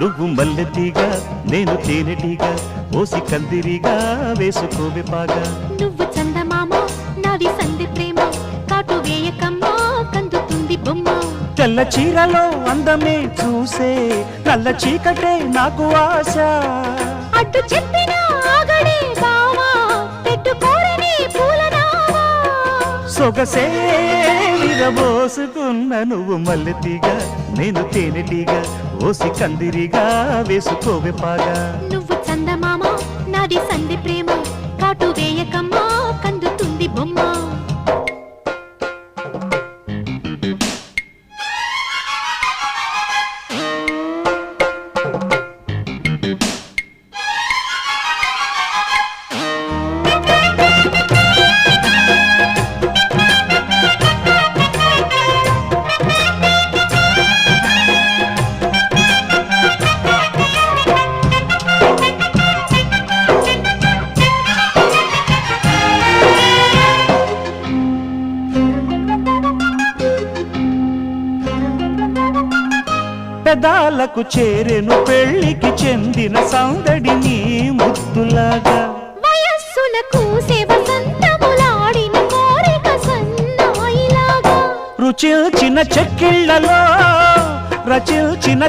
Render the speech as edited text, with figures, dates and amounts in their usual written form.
నువ్వు మల్లెతీగా నేను తేనెటీగా ఓసి కందిరిగా వేసుకోవే పాగా నువ్వు చందమామ నాది సంధి ప్రేమ కాటు వేయకమ్మా కందుతుంది బొమ్మ తెల్ల చీరలో అందమే చూసే నల్ల చీకటే నాకు ఆశ అడ్డు చెప్పిన ఆగడే బావా పెట్టుకోరని పూలనావా సొగసే విరబోసుకున్న నువ్వు మల్లెతీగా నేను తేనెటీగా ఓసి కందిరిగా వేసుకోవే పాగా నువ్వు చందమామ నాది సంధి ప్రేమ కాటు వేయకమ్మా కందుతుంది బొమ్మ పెదాలకు చేరెను పెళ్లికి చెందిన సందడి నీ ముద్దులాగా వయస్సులకు వసంతములాడిన కోరిక సన్నాయిలాగా రుచిల్చిన చెక్కిళ్లలో రచిల్చిన